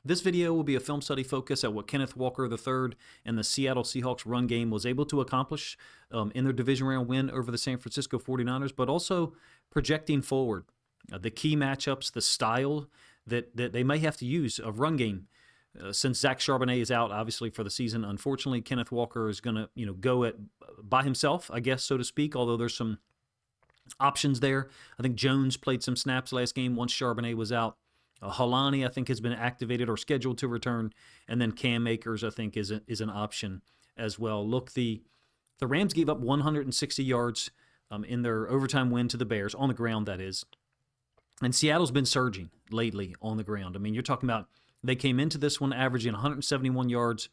This video will be a film study focus at what Kenneth Walker III and the Seattle Seahawks run game was able to accomplish in their division round win over the San Francisco 49ers, but also projecting forward. The key matchups, the style that they may have to use of run game. Since Zach Charbonnet is out, obviously, for the season, unfortunately, Kenneth Walker is going to go by himself, I guess, so to speak, although there's some options there. I think Jones played some snaps last game once Charbonnet was out. Halani, I think, has been activated or scheduled to return. And then Cam Akers, I think, is an option as well. Look, the Rams gave up 160 yards in their overtime win to the Bears, on the ground, that is. And Seattle's been surging lately on the ground. I mean, you're talking about they came into this one averaging 171 yards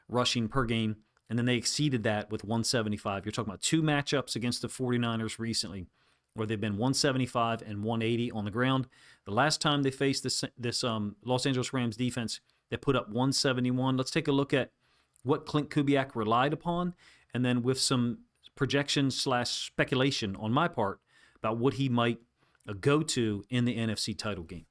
rushing per game, and then they exceeded that with 175. You're talking about two matchups against the 49ers recently where they've been 175 and 180 on the ground. The last time they faced this Los Angeles Rams defense, they put up 171. Let's take a look at what Clint Kubiak relied upon, and then with some projection/speculation on my part about what he might go to in the NFC title game.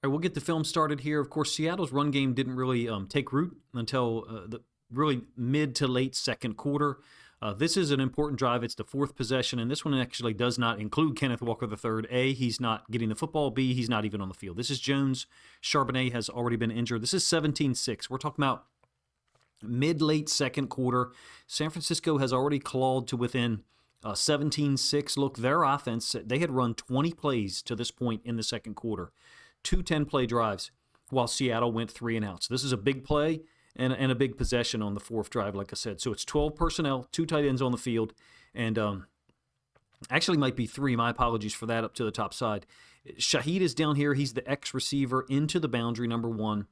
All right, we'll get the film started here. Of course, Seattle's run game didn't really take root until the really mid to late second quarter. This is an important drive. It's the fourth possession, and this one actually does not include Kenneth Walker III. A, he's not getting the football. B, he's not even on the field. This is Jones. Charbonnet has already been injured. This is 17-6. We're talking about mid-late second quarter. San Francisco has already clawed to within 17-6. Look, their offense, they had run 20 plays to this point in the second quarter. 2 10-play drives, while Seattle went 3 and out. So this is a big play and a big possession on the fourth drive, like I said. So it's 12 personnel, 2 tight ends on the field, and actually might be 3. My apologies for that up to the top side. Shaheed is down here. He's the X-receiver into the boundary, number 1.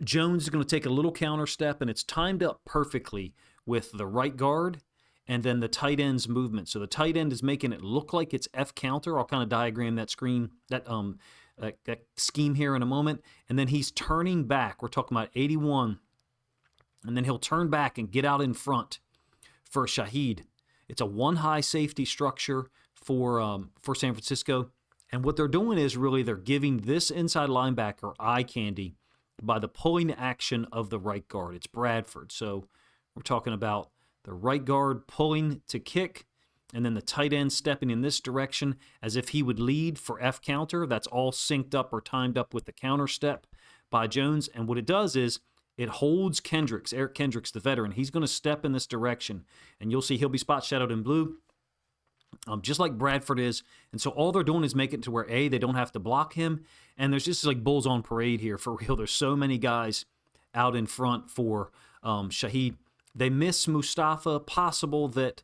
Jones is going to take a little counter step, and it's timed up perfectly with the right guard and then the tight end's movement. So the tight end is making it look like it's F counter. I'll kind of diagram that screen, that scheme here in a moment. And then he's turning back. We're talking about 81. And then he'll turn back and get out in front for Shaheed. It's a one-high safety structure for San Francisco. And what they're doing is really they're giving this inside linebacker eye candy by the pulling action of the right guard. It's Bradford. So we're talking about the right guard pulling to kick, and then the tight end stepping in this direction as if he would lead for F counter. That's all synced up or timed up with the counter step by Jones. And what it does is it holds Eric Kendricks, the veteran. He's going to step in this direction, and you'll see he'll be spot shadowed in blue, just like Bradford is. And so all they're doing is make it to where, A, they don't have to block him, and there's just like bulls on parade here for real. There's so many guys out in front for Shaheed. They miss Mustafa. Possible that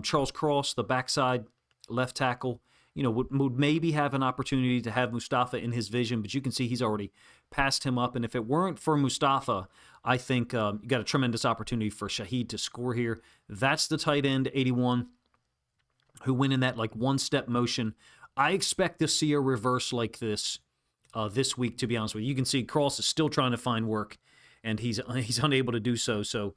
Charles Cross, the backside left tackle, would maybe have an opportunity to have Mustafa in his vision, but you can see he's already passed him up. And if it weren't for Mustafa, I think you got a tremendous opportunity for Shaheed to score here. That's the tight end, 81, who went in that like one-step motion. I expect to see a reverse like this this week, to be honest with you. You can see Cross is still trying to find work, and he's unable to do so. So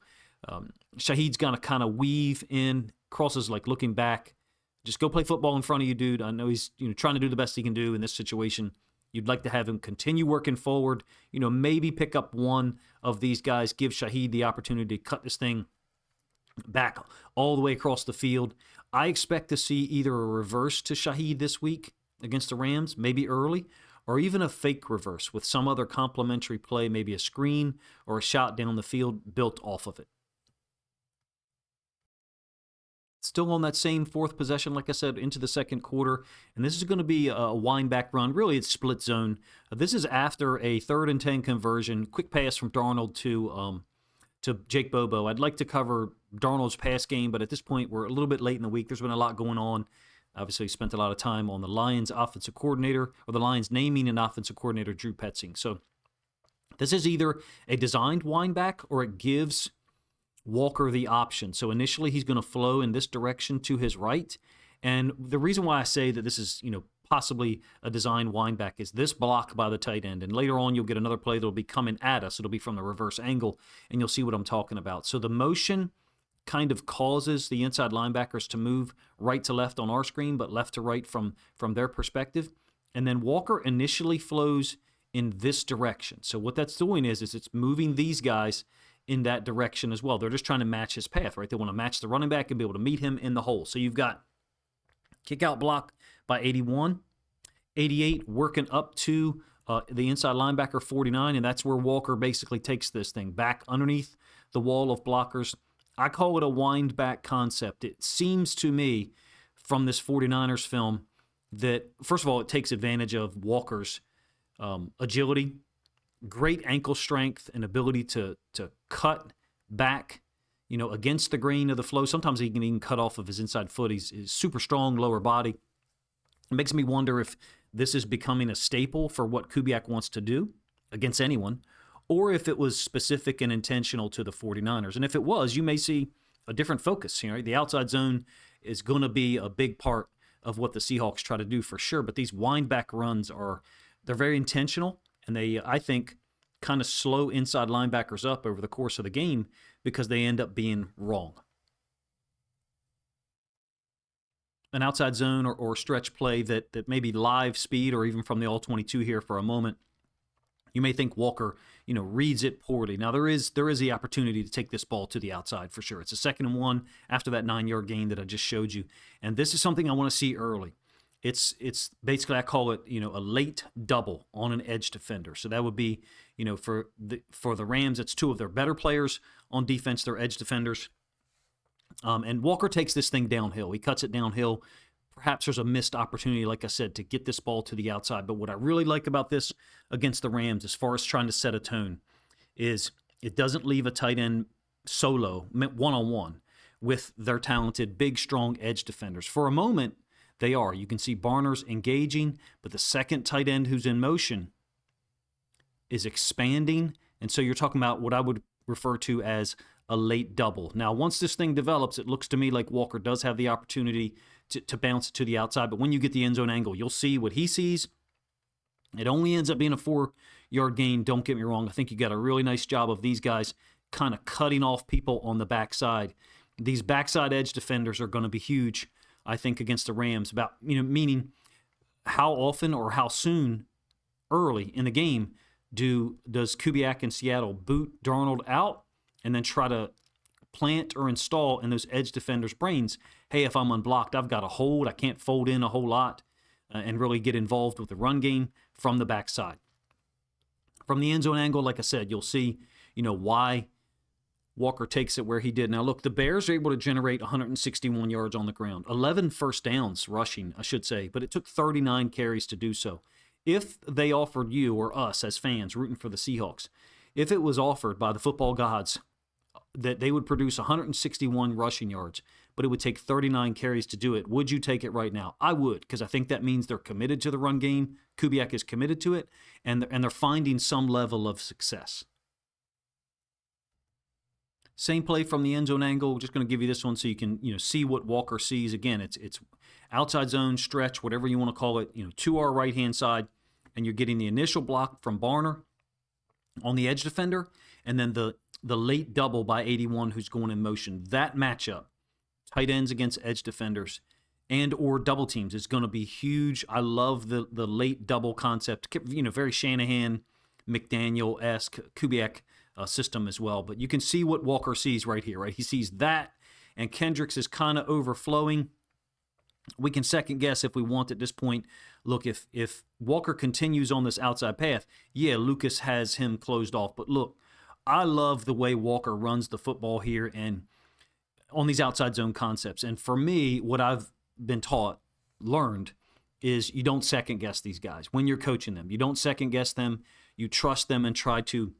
Shaheed's going to kind of weave in. Cross is like looking back. Just go play football in front of you, dude. I know he's trying to do the best he can do in this situation. You'd like to have him continue working forward. Maybe pick up one of these guys. Give Shaheed the opportunity to cut this thing back all the way across the field. I expect to see either a reverse to Shaheed this week against the Rams, maybe early, or even a fake reverse with some other complementary play, maybe a screen or a shot down the field built off of it. Still on that same fourth possession, like I said, into the second quarter. And this is going to be a windback run. Really, it's split zone. This is after a 3rd and 10 conversion. Quick pass from Darnold to Jake Bobo. I'd like to cover Darnold's pass game, but at this point, we're a little bit late in the week. There's been a lot going on. Obviously, spent a lot of time on the Lions offensive coordinator, or the Lions naming an offensive coordinator, Drew Petzing. So this is either a designed windback or it gives Walker the option. So initially he's going to flow in this direction to his right. And the reason why I say that this is, possibly a design windback is this block by the tight end. And later on you'll get another play that'll be coming at us. It'll be from the reverse angle, and you'll see what I'm talking about. So the motion kind of causes the inside linebackers to move right to left on our screen, but left to right from their perspective. And then Walker initially flows in this direction. So what that's doing is it's moving these guys in that direction as well. They're just trying to match his path, right? They want to match the running back and be able to meet him in the hole. So you've got kick out block by 81, 88 working up to the inside linebacker 49, and that's where Walker basically takes this thing back underneath the wall of blockers. I call it a windback concept. It seems to me from this 49ers film that, first of all, it takes advantage of Walker's agility, great ankle strength, and ability to cut back, against the grain of the flow. Sometimes he can even cut off of his inside foot. He's super strong lower body. It makes me wonder if this is becoming a staple for what Kubiak wants to do against anyone, or if it was specific and intentional to the 49ers. And if it was, you may see a different focus. The outside zone is going to be a big part of what the Seahawks try to do for sure. But these windback runs they're very intentional, and they, I think, kind of slow inside linebackers up over the course of the game because they end up being wrong. An outside zone or stretch play that maybe live speed or even from the all-22 here for a moment, you may think Walker, reads it poorly. Now, there is the opportunity to take this ball to the outside for sure. It's a 2nd and 1 after that 9-yard gain that I just showed you. And this is something I want to see early. It's basically, I call it, a late double on an edge defender. So that would be, for the Rams, it's 2 of their better players on defense, their edge defenders. And Walker takes this thing downhill. He cuts it downhill. Perhaps there's a missed opportunity, like I said, to get this ball to the outside. But what I really like about this against the Rams, as far as trying to set a tone, is it doesn't leave a tight end solo, one-on-one, with their talented, big, strong edge defenders. For a moment, they are. You can see Barner's engaging, but the second tight end who's in motion is expanding. And so you're talking about what I would refer to as a late double. Now, once this thing develops, it looks to me like Walker does have the opportunity to bounce it to the outside. But when you get the end zone angle, you'll see what he sees. It only ends up being a 4-yard gain. Don't get me wrong. I think you got a really nice job of these guys kind of cutting off people on the backside. These backside edge defenders are going to be huge, I think, against the Rams. Meaning how often or how soon early in the game does Kubiak in Seattle boot Darnold out and then try to plant or install in those edge defenders' brains, hey, if I'm unblocked, I've got to hold. I can't fold in a whole lot and really get involved with the run game from the backside. From the end zone angle, like I said, you'll see, why Walker takes it where he did. Now, look, the Bears are able to generate 161 yards on the ground, 11 first downs rushing, I should say, but it took 39 carries to do so. If they offered you or us as fans rooting for the Seahawks, if it was offered by the football gods that they would produce 161 rushing yards, but it would take 39 carries to do it, would you take it right now? I would, because I think that means they're committed to the run game. Kubiak is committed to it, and they're finding some level of success. Same play from the end zone angle. Just going to give you this one so you can see what Walker sees. Again, it's outside zone, stretch, whatever you want to call it, to our right-hand side, and you're getting the initial block from Barner on the edge defender, and then the late double by 81 who's going in motion. That matchup, tight ends against edge defenders and or double teams, is going to be huge. I love the late double concept, very Shanahan, McDaniel-esque, Kubiak system as well. But you can see what Walker sees right here, right? He sees that, and Kendricks is kind of overflowing. We can second guess if we want at this point. Look, if Walker continues on this outside path, yeah, Lucas has him closed off. But look, I love the way Walker runs the football here and on these outside zone concepts. And for me, what I've been learned, is you don't second guess these guys when you're coaching them. You don't second guess them. You trust them and try to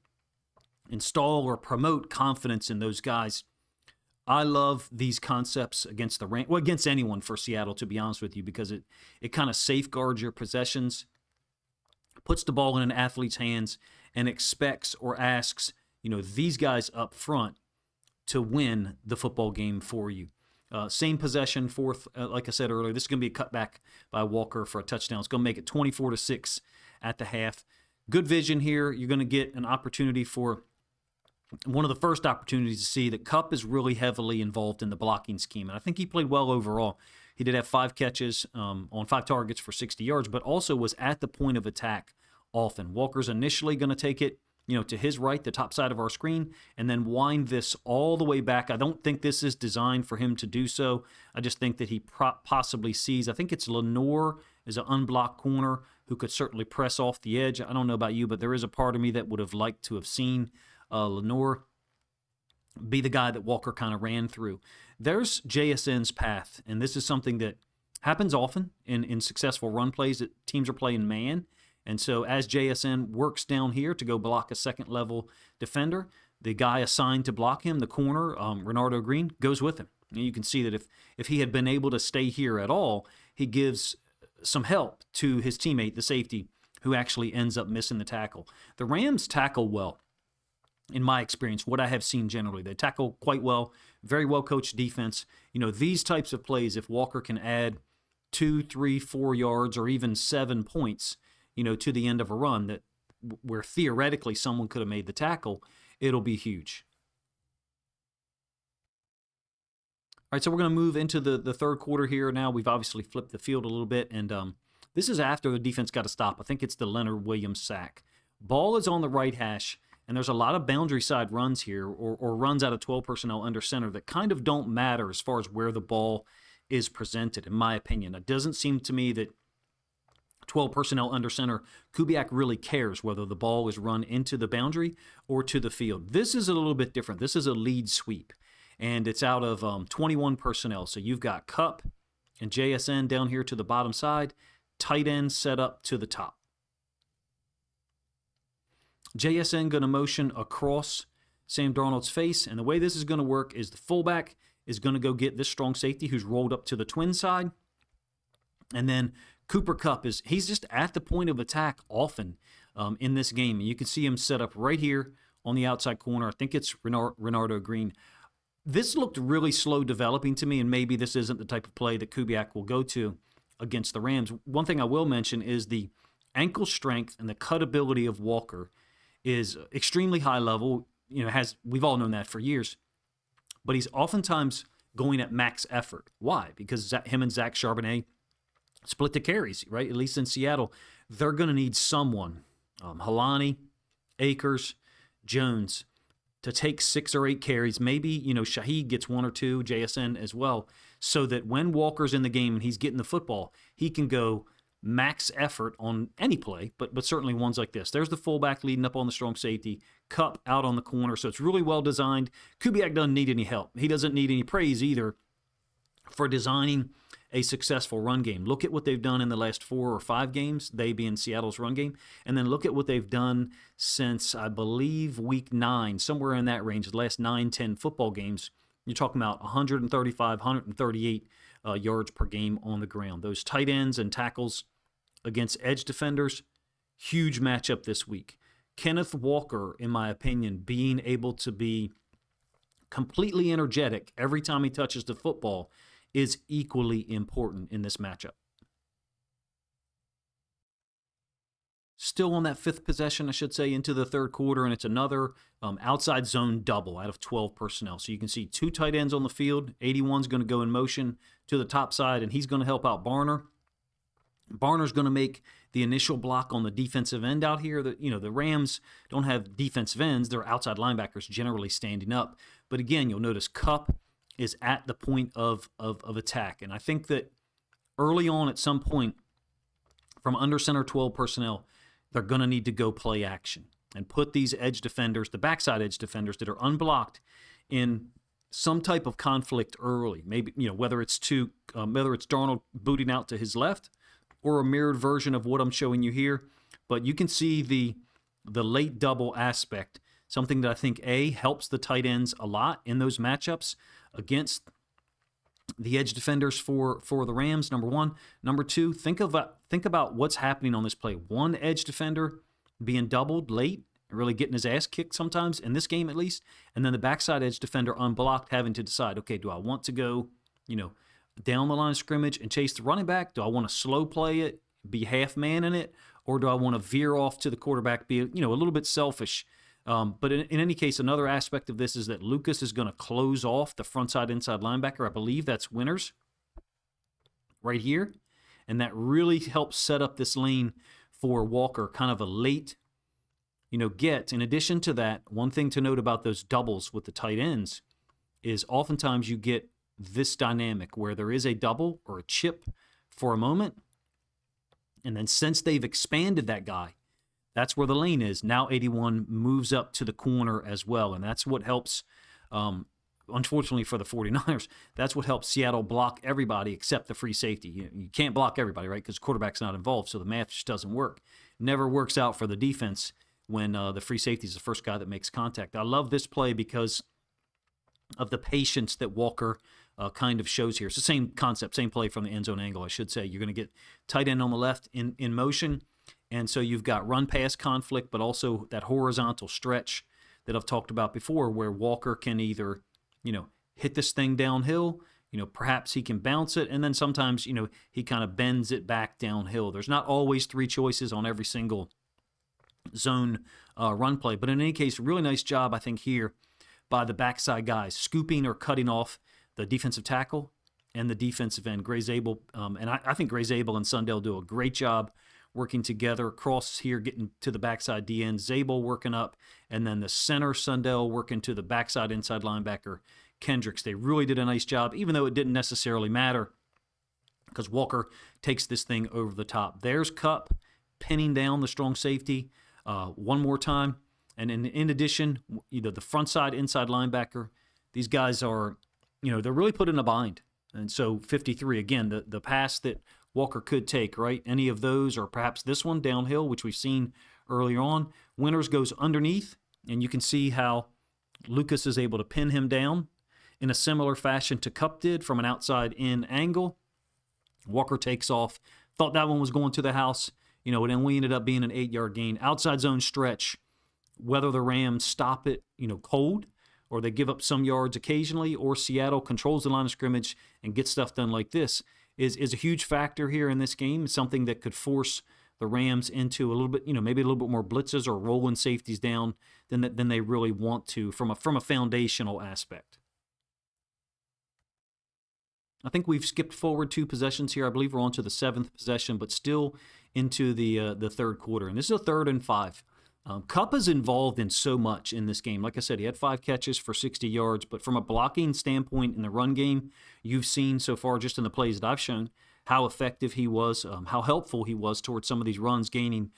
install or promote confidence in those guys. I love these concepts against the Rams, against anyone for Seattle, to be honest with you, because it kind of safeguards your possessions, puts the ball in an athlete's hands, and expects or asks, these guys up front to win the football game for you. Same possession, fourth, like I said earlier, this is going to be a cutback by Walker for a touchdown. It's going to make it 24-6 at the half. Good vision here. You're going to get an opportunity for one of the first opportunities to see that Kupp is really heavily involved in the blocking scheme. And I think he played well overall. He did have 5 catches on 5 targets for 60 yards, but also was at the point of attack often. Walker's initially going to take it, to his right, the top side of our screen, and then wind this all the way back. I don't think this is designed for him to do so. I just think that he possibly sees, I think it's Lenore is an unblocked corner who could certainly press off the edge. I don't know about you, but there is a part of me that would have liked to have seen Lenore be the guy that Walker kind of ran through. There's JSN's path, and this is something that happens often in successful run plays that teams are playing man. And so as JSN works down here to go block a second-level defender, the guy assigned to block him, the corner, Renardo Green, goes with him. And you can see that if he had been able to stay here at all, he gives some help to his teammate, the safety, who actually ends up missing the tackle. The Rams tackle well, in my experience, what I have seen generally. They tackle quite well, very well-coached defense. These types of plays, if Walker can add 2, 3, 4 yards or even 7 points, to the end of a run that where theoretically someone could have made the tackle, it'll be huge. All right, so we're going to move into the third quarter here now. We've obviously flipped the field a little bit, and this is after the defense got a stop. I think it's the Leonard Williams sack. Ball is on the right hash, and there's a lot of boundary side runs here or runs out of 12 personnel under center that kind of don't matter as far as where the ball is presented, in my opinion. It doesn't seem to me that 12 personnel under center, Kubiak really cares whether the ball is run into the boundary or to the field. This is a little bit different. This is a lead sweep, and it's out of 21 personnel. So you've got Cup and JSN down here to the bottom side, tight end set up to the top. JSN going to motion across Sam Darnold's face, and the way this is going to work is the fullback is going to go get this strong safety who's rolled up to the twin side, and then Cooper Kupp he's just at the point of attack often in this game. And you can see him set up right here on the outside corner. I think it's Renardo Green. This looked really slow developing to me, and maybe this isn't the type of play that Kubiak will go to against the Rams. One thing I will mention is the ankle strength and the cutability of Walker is extremely high level. We've all known that for years. But he's oftentimes going at max effort. Why? Because him and Zach Charbonnet split the carries, right? At least in Seattle. They're going to need someone, Halani, Akers, Jones, to take 6 or 8 carries. Maybe, Shaheed gets 1 or 2, JSN as well, so that when Walker's in the game and he's getting the football, he can go max effort on any play, but certainly ones like this. There's the fullback leading up on the strong safety, Kupp out on the corner, so it's really well designed. Kubiak doesn't need any help. He doesn't need any praise either for designing a successful run game. Look at what they've done in the last 4 or 5 games, they being Seattle's run game, and then look at what they've done since, I believe, week 9, somewhere in that range, the last 9, 10 football games. You're talking about 135, 138 yards per game on the ground. Those tight ends and tackles against edge defenders, huge matchup this week. Kenneth Walker, in my opinion, being able to be completely energetic every time he touches the football is equally important in this matchup. Still on that 5th possession, I should say, into the third quarter, and it's another outside zone double out of 12 personnel. So you can see 2 tight ends on the field. 81's going to go in motion to the top side, and he's going to help out Barner. Barner's going to make the initial block on the defensive end out here. The Rams don't have defensive ends. They're outside linebackers generally standing up. But again, you'll notice Kupp is at the point of attack. And I think that early on at some point from under center 12 personnel, they're going to need to go play action and put these edge defenders, the backside edge defenders that are unblocked, in some type of conflict early. Maybe, whether it's Darnold booting out to his left or a mirrored version of what I'm showing you here. But you can see the late double aspect, something that I think, helps the tight ends a lot in those matchups against the edge defenders for the Rams, number one. Number two, think about what's happening on this play. One edge defender being doubled late, really getting his ass kicked sometimes, in this game at least, and then the backside edge defender unblocked having to decide, okay, do I want to go, down the line of scrimmage and chase the running back? Do I want to slow play it, be half man in it, or do I want to veer off to the quarterback, be a little bit selfish? But in any case, another aspect of this is that Lucas is going to close off the front side inside linebacker. I believe that's Winters. right here. And that really helps set up this lane for Walker, kind of a late, get. In addition to that, one thing to note about those doubles with the tight ends is oftentimes you get this dynamic where there is a double or a chip for a moment. And then since they've expanded that guy, that's where the lane is. Now 81 moves up to the corner as well. And that's what helps, unfortunately for the 49ers, that's what helps Seattle block everybody except the free safety. You can't block everybody, right, because quarterback's not involved, so the math just doesn't work. Never works out for the defense when the free safety is the first guy that makes contact. I love this play because of the patience that Walker kind of shows here. It's the same concept, same play from the end zone angle, I should say. You're going to get tight end on the left in motion, and so you've got run-pass conflict, but also that horizontal stretch that I've talked about before where Walker can either, hit this thing downhill, perhaps he can bounce it, and then sometimes, he kind of bends it back downhill. There's not always three choices on every single zone run play, but in any case, really nice job, I think, here by the backside guys, scooping or cutting off the defensive tackle and the defensive end, Gray Zabel. And I think Gray Zabel and Sundell do a great job working together across here, getting to the backside DN, Zabel working up, and then the center Sundell working to the backside inside linebacker Kendricks. They really did a nice job, even though it didn't necessarily matter because Walker takes this thing over the top. There's Kupp pinning down the strong safety one more time. And in addition, the front side, inside linebacker, these guys are, they're really put in a bind. And so 53, again, the pass that Walker could take, right? Any of those, or perhaps this one downhill, which we've seen earlier on. Winters goes underneath, and you can see how Lucas is able to pin him down in a similar fashion to Kupp did from an outside-in angle. Walker takes off. Thought that one was going to the house, and then we ended up being an 8-yard gain. Outside zone stretch, whether the Rams stop it, cold, or they give up some yards occasionally, or Seattle controls the line of scrimmage and gets stuff done like this, is a huge factor here in this game. Something that could force the Rams into a little bit, maybe a little bit more blitzes or rolling safeties down than they really want to from a foundational aspect. I think we've skipped forward 2 possessions here. I believe we're on to the 7th possession, but still into the third quarter. And this is a 3rd and 5. Kupp is involved in so much in this game. Like I said, he had 5 catches for 60 yards, but from a blocking standpoint in the run game, you've seen so far just in the plays that I've shown how effective he was, how helpful he was towards some of these runs, gaining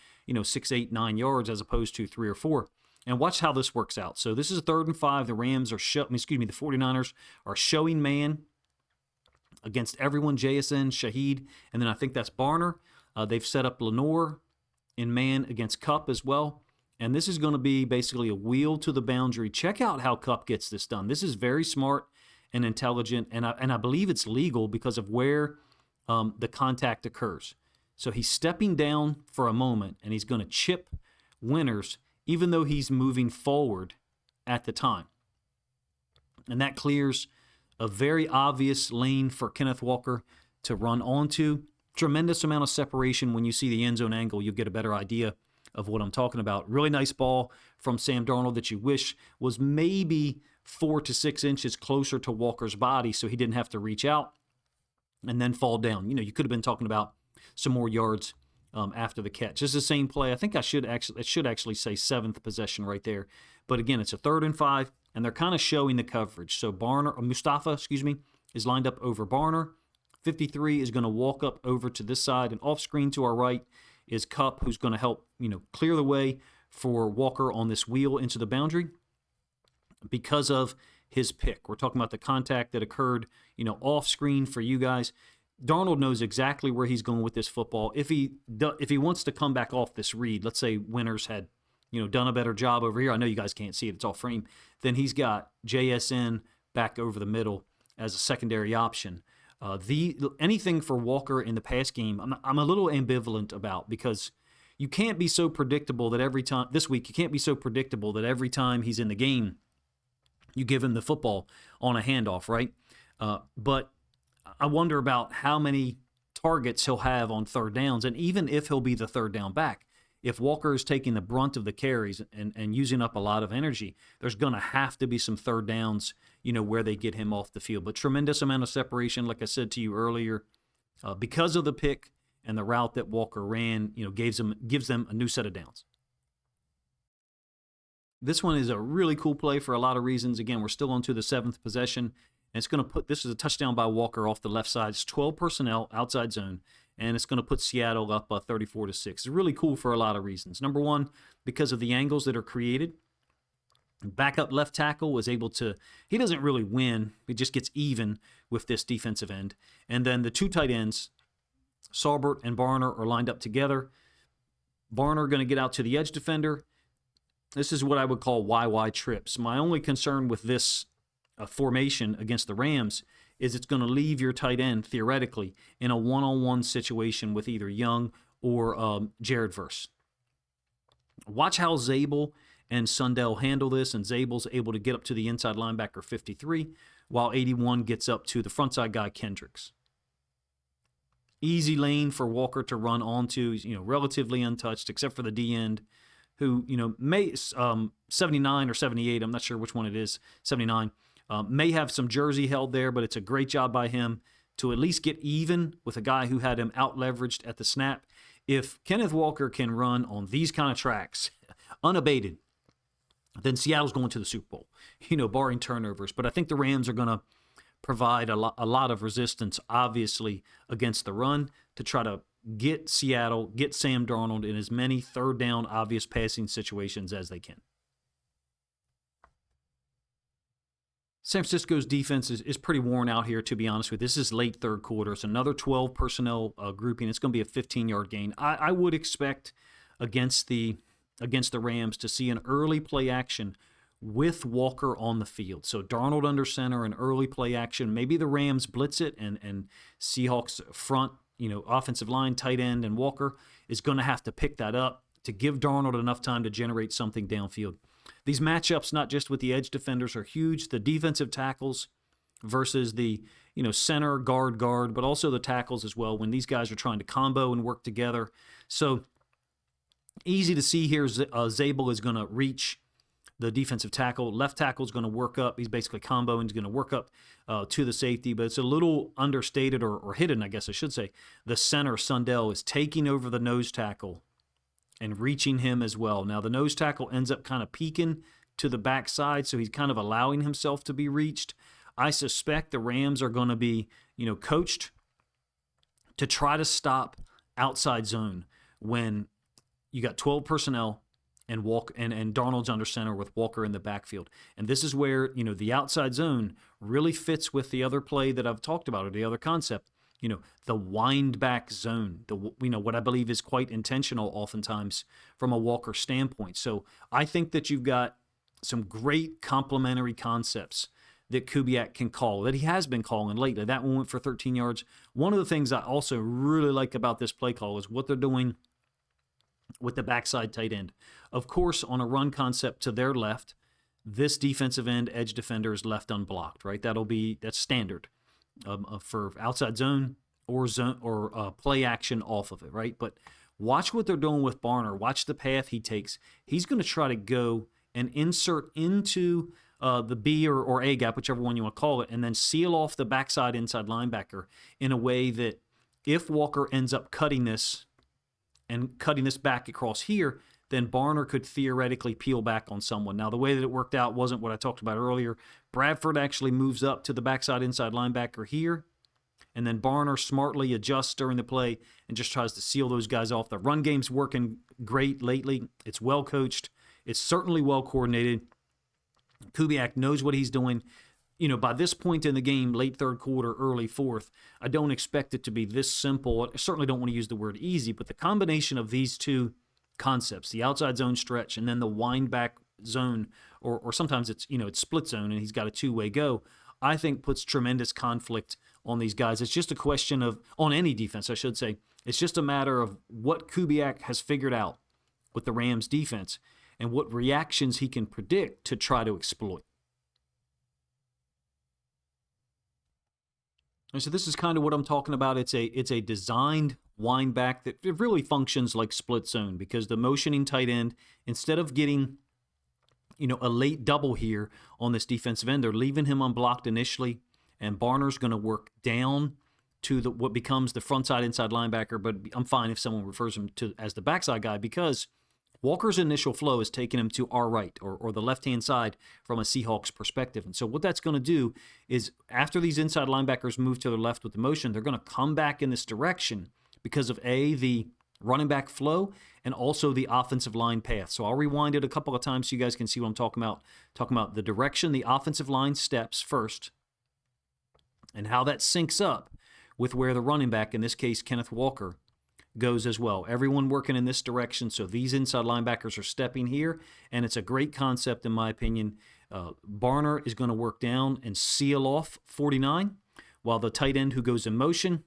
6, 8, 9 yards as opposed to 3 or 4. And watch how this works out. So this is a 3rd and 5. The Rams are the 49ers are showing man against everyone, JSN, Shaheed, and then I think that's Barner. They've set up Lenore in man against Kupp as well. And this is going to be basically a wheel to the boundary. Check out how Kupp gets this done. This is very smart and intelligent, and I believe it's legal because of where the contact occurs. So he's stepping down for a moment, and he's going to chip Winters, even though he's moving forward at the time. And that clears a very obvious lane for Kenneth Walker to run onto. Tremendous amount of separation. When you see the end zone angle, you'll get a better idea of what I'm talking about. Really nice ball from Sam Darnold that you wish was maybe 4 to 6 inches closer to Walker's body so he didn't have to reach out and then fall down. You could have been talking about some more yards after the catch. It's the same play. I think it should actually say 7th possession right there. But again, it's a 3rd and 5, and they're kind of showing the coverage. So Mustafa, is lined up over Barner. 53 is going to walk up over to this side, and off screen to our right is Kupp, who's going to help, clear the way for Walker on this wheel into the boundary because of his pick. We're talking about the contact that occurred, off screen for you guys. Darnold knows exactly where he's going with this football. If he wants to come back off this read, let's say Winters had, done a better job over here. I know you guys can't see it; it's all frame. Then he's got JSN back over the middle as a secondary option. Anything for Walker in the pass game, I'm a little ambivalent about because you can't be so predictable that every time this week you can't be so predictable that every time he's in the game you give him the football on a handoff, right? But I wonder about how many targets he'll have on 3rd downs, and even if he'll be the 3rd down back. If Walker is taking the brunt of the carries and using up a lot of energy, there's going to have to be some 3rd downs, where they get him off the field. But tremendous amount of separation, like I said to you earlier. because of the pick and the route that Walker ran, gives them a new set of downs. This one is a really cool play for a lot of reasons. Again, we're still on to the 7th possession. And it's going to put, this is a touchdown by Walker off the left side. It's 12 personnel, outside zone, and it's going to put Seattle up 34-6. It's really cool for a lot of reasons. Number one, because of the angles that are created. Backup left tackle was able to, he doesn't really win. He just gets even with this defensive end. And then the two tight ends, Saubert and Barner, are lined up together. Barner going to get out to the edge defender. This is what I would call YY trips. My only concern with this formation against the Rams is it's going to leave your tight end, theoretically, in a one-on-one situation with either Young or Jared Verse. Watch how Zabel and Sundell handle this, and Zabel's able to get up to the inside linebacker 53, while 81 gets up to the frontside guy, Kendricks. Easy lane for Walker to run onto, relatively untouched, except for the D end, who, may 79 or 78, I'm not sure which one it is, 79, may have some jersey held there, but it's a great job by him to at least get even with a guy who had him out-leveraged at the snap. If Kenneth Walker can run on these kind of tracks, unabated, then Seattle's going to the Super Bowl, barring turnovers. But I think the Rams are going to provide a lot of resistance, obviously, against the run to try to get Seattle, get Sam Darnold in as many third down, obvious passing situations as they can. San Francisco's defense is pretty worn out here, to be honest with you. This is late third quarter. It's another 12 personnel grouping. It's going to be a 15-yard gain. I would expect against the Rams to see an early play action with Walker on the field. So Darnold under center, an early play action. Maybe the Rams blitz it, and Seahawks front, offensive line, tight end, and Walker is going to have to pick that up to give Darnold enough time to generate something downfield. These matchups, not just with the edge defenders, are huge. The defensive tackles versus the center, guard, but also the tackles as well when these guys are trying to combo and work together. So easy to see here, Zabel is going to reach the defensive tackle. Left tackle is going to work up. He's basically comboing. He's going to work up to the safety, but it's a little understated or hidden, I guess I should say. The center, Sundell, is taking over the nose tackle and reaching him as well. Now, the nose tackle ends up kind of peeking to the backside, so he's kind of allowing himself to be reached. I suspect the Rams are going to be, coached to try to stop outside zone when you got 12 personnel and Darnold's under center with Walker in the backfield. And this is where, the outside zone really fits with the other play that I've talked about, or the other concept. The windback zone, what I believe is quite intentional oftentimes from a Walker standpoint. So I think that you've got some great complementary concepts that Kubiak can call, that he has been calling lately. That one went for 13 yards. One of the things I also really like about this play call is what they're doing with the backside tight end. Of course, on a run concept to their left, this defensive end edge defender is left unblocked, right? That's standard. For outside zone or play action off of it, right? But watch what they're doing with Barner. Watch the path he takes. He's going to try to go and insert into the B or A gap, whichever one you want to call it, and then seal off the backside inside linebacker in a way that if Walker ends up cutting this back across here, then Barner could theoretically peel back on someone. Now, the way that it worked out wasn't what I talked about earlier. Bradford actually moves up to the backside inside linebacker here, and then Barner smartly adjusts during the play and just tries to seal those guys off. The run game's working great lately. It's well coached. It's certainly well coordinated. Kubiak knows what he's doing. By this point in the game, late third quarter, early fourth, I don't expect it to be this simple. I certainly don't want to use the word easy, but the combination of these two concepts, the outside zone stretch and then the wind back zone, or sometimes it's split zone and he's got a two-way go, I think puts tremendous conflict on these guys. It's just a question of, on any defense I should say, it's just a matter of what Kubiak has figured out with the Rams defense and what reactions he can predict to try to exploit. And so this is kind of what I'm talking about. It's a designed wind back that it really functions like split zone, because the motioning tight end, instead of getting a late double here on this defensive end, they're leaving him unblocked initially, and Barner's going to work down to what becomes the front side inside linebacker, but I'm fine if someone refers him to as the backside guy because Walker's initial flow is taking him to our right or the left-hand side from a Seahawks perspective. And so what that's going to do is after these inside linebackers move to the left with the motion, they're going to come back in this direction because of the running back flow and also the offensive line path. So I'll rewind it a couple of times so you guys can see what I'm talking about. Talking about the direction the offensive line steps first and how that syncs up with where the running back, in this case Kenneth Walker, goes as well. Everyone working in this direction, so these inside linebackers are stepping here, and it's a great concept in my opinion. Barner is going to work down and seal off 49, while the tight end who goes in motion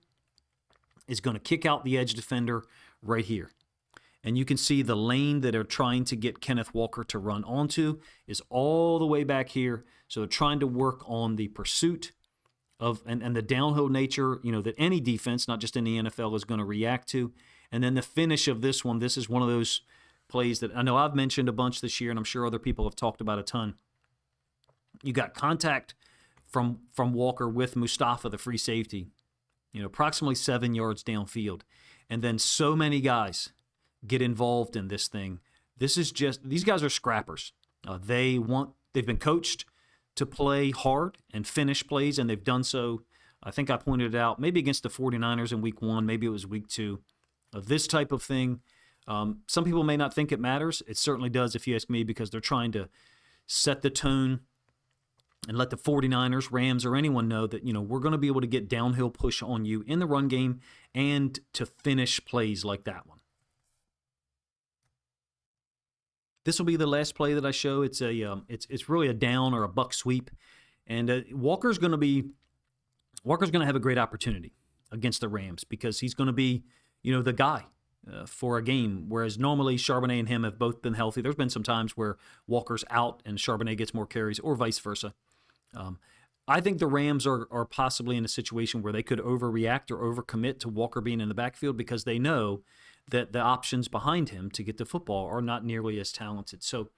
is going to kick out the edge defender right here. And you can see the lane that they're trying to get Kenneth Walker to run onto is all the way back here. So they're trying to work on the pursuit of and the downhill nature, that any defense, not just in the NFL, is going to react to. And then the finish of this one, this is one of those plays that I know I've mentioned a bunch this year, and I'm sure other people have talked about a ton. You got contact from Walker with Mustafa, the free safety, approximately 7 yards downfield. And then so many guys get involved in this thing. These guys are scrappers. They've been coached to play hard and finish plays, and they've done so. I think I pointed it out, maybe against the 49ers in week 1, maybe it was week 2. This type of thing, some people may not think it matters. It certainly does if you ask me, because they're trying to set the tone and let the 49ers, Rams, or anyone know that, we're going to be able to get downhill push on you in the run game and to finish plays like that one. This will be the last play that I show. It's really a down or a buck sweep, and Walker's going to have a great opportunity against the Rams because he's going to be, the guy for a game. Whereas normally Charbonnet and him have both been healthy. There's been some times where Walker's out and Charbonnet gets more carries, or vice versa. I think the Rams are possibly in a situation where they could overreact or overcommit to Walker being in the backfield because they know that the options behind him to get the football are not nearly as talented. So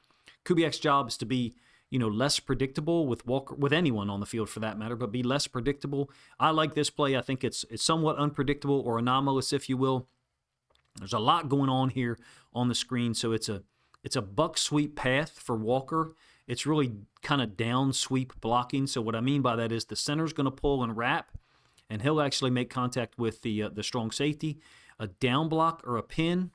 Kubiak's job is to be, less predictable with Walker, with anyone on the field for that matter, but be less predictable. I like this play. I think it's somewhat unpredictable or anomalous, if you will. There's a lot going on here on the screen, so it's a buck sweep path for Walker. It's really kind of down sweep blocking. So what I mean by that is the center's going to pull and wrap, and he'll actually make contact with the strong safety. A down block or a pin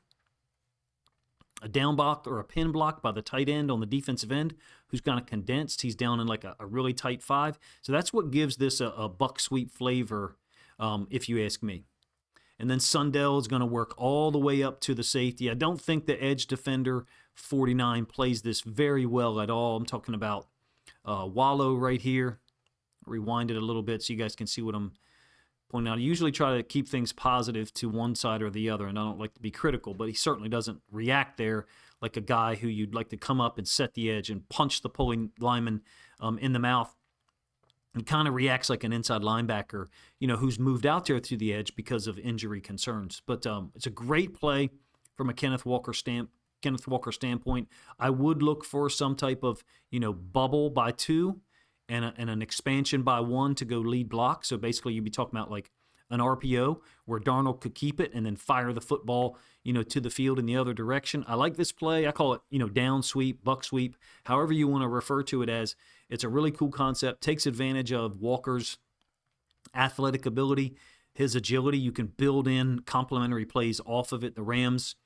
block by the tight end on the defensive end who's kind of condensed. He's down in like a really tight 5. So that's what gives this a buck sweep flavor, if you ask me. And then Sundell is going to work all the way up to the safety. I don't think the edge defender 49 plays this very well at all. I'm talking about Wallow right here. Rewind it a little bit so you guys can see what I'm pointing out. I usually try to keep things positive to one side or the other, and I don't like to be critical, but he certainly doesn't react there like a guy who you'd like to come up and set the edge and punch the pulling lineman in the mouth. He kind of reacts like an inside linebacker, who's moved out there to the edge because of injury concerns. But it's a great play from a Kenneth Walker standpoint. I would look for some type of, bubble by 2 and an expansion by 1 to go lead block. So basically you'd be talking about like an RPO where Darnold could keep it and then fire the football, to the field in the other direction. I like this play. I call it, down sweep, buck sweep, however you want to refer to it as. It's a really cool concept. Takes advantage of Walker's athletic ability, his agility. You can build in complementary plays off of it. The Rams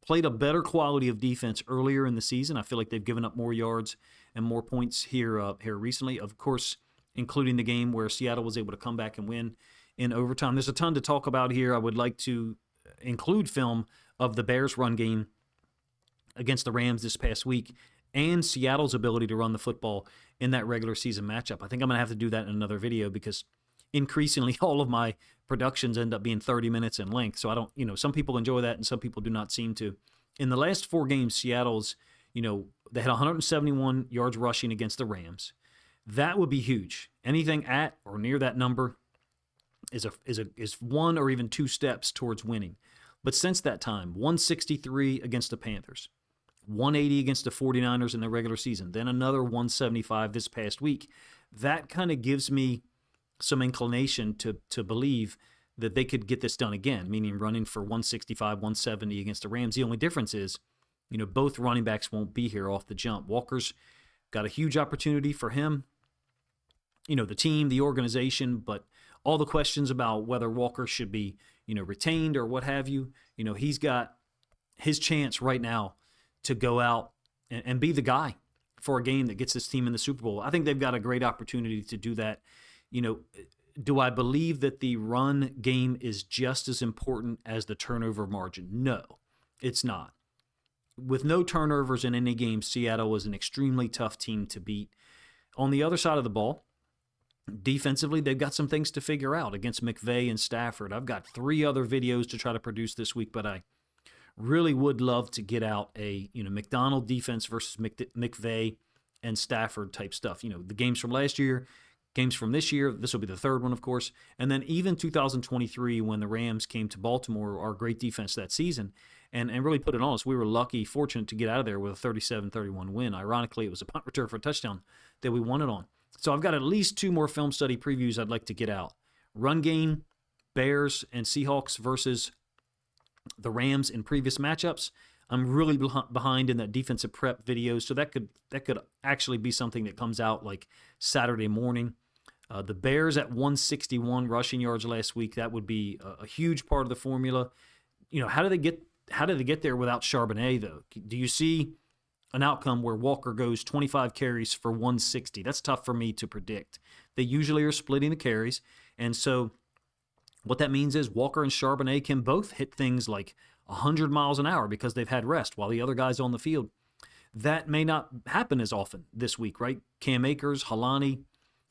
played a better quality of defense earlier in the season. I feel like they've given up more yards and more points here recently. Of course, including the game where Seattle was able to come back and win in overtime. There's a ton to talk about here. I would like to include film of the Bears run game against the Rams this past week and Seattle's ability to run the football in that regular season matchup. I think I'm going to have to do that in another video because increasingly all of my productions end up being 30 minutes in length. So I don't, some people enjoy that and some people do not seem to. In the last 4 games, Seattle's, they had 171 yards rushing against the Rams. That would be huge. Anything at or near that number is 1 or even 2 steps towards winning. But since that time, 163 against the Panthers, 180 against the 49ers in the regular season, then another 175 this past week. That kind of gives me some inclination to believe that they could get this done again, meaning running for 165, 170 against the Rams. The only difference is, both running backs won't be here off the jump. Walker's got a huge opportunity for him, the team, the organization, but all the questions about whether Walker should be, retained or what have you, he's got his chance right now to go out and be the guy for a game that gets this team in the Super Bowl. I think they've got a great opportunity to do that. Do I believe that the run game is just as important as the turnover margin? No, it's not. With no turnovers in any game, Seattle was an extremely tough team to beat. On the other side of the ball, defensively, they've got some things to figure out against McVay and Stafford. I've got 3 other videos to try to produce this week, but I really would love to get out a McDonald defense versus McVay and Stafford type stuff. The games from last year, games from this year. This will be the 3rd one, of course. And then even 2023, when the Rams came to Baltimore, our great defense that season, and really put it on us, we were lucky, fortunate to get out of there with a 37-31 win. Ironically, it was a punt return for a touchdown that we won it on. So I've got at least 2 more film study previews I'd like to get out. Run game, Bears and Seahawks versus the Rams in previous matchups. I'm really behind in that defensive prep video, so that could actually be something that comes out like Saturday morning. The Bears at 161 rushing yards last week, that would be a huge part of the formula. How do they get there without Charbonnet, though? Do you see an outcome where Walker goes 25 carries for 160? That's tough for me to predict. They usually are splitting the carries, and so what that means is Walker and Charbonnet can both hit things like 100 miles an hour because they've had rest while the other guy's on the field. That may not happen as often this week, right? Cam Akers, Halani,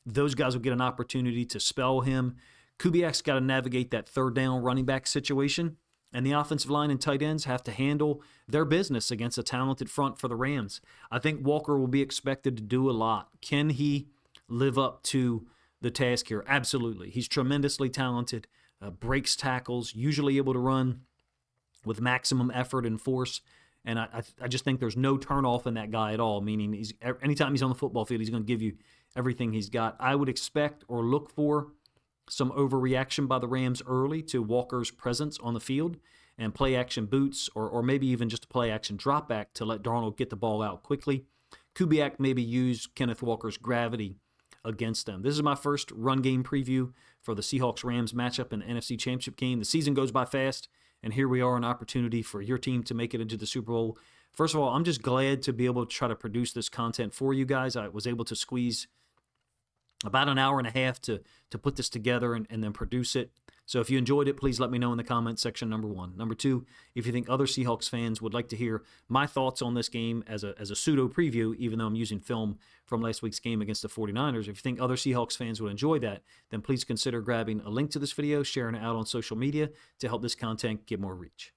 those guys will get an opportunity to spell him. Kubiak's got to navigate that 3rd down running back situation, and the offensive line and tight ends have to handle their business against a talented front for the Rams. I think Walker will be expected to do a lot. Can he live up to the task here? Absolutely. He's tremendously talented, breaks tackles, usually able to run with maximum effort and force. And I just think there's no turnoff in that guy at all, meaning anytime he's on the football field, he's going to give you everything he's got. I would expect or look for some overreaction by the Rams early to Walker's presence on the field and play-action boots or maybe even just a play-action drop back to let Darnold get the ball out quickly. Kubiak maybe use Kenneth Walker's gravity against them. This is my first run game preview for the Seahawks-Rams matchup in the NFC Championship game. The season goes by fast, and here we are, an opportunity for your team to make it into the Super Bowl. First of all, I'm just glad to be able to try to produce this content for you guys. I was able to squeeze about an hour and a half to put this together and then produce it. So if you enjoyed it, please let me know in the comments section, number 1. Number 2, if you think other Seahawks fans would like to hear my thoughts on this game as a pseudo preview, even though I'm using film from last week's game against the 49ers, if you think other Seahawks fans would enjoy that, then please consider grabbing a link to this video, sharing it out on social media to help this content get more reach.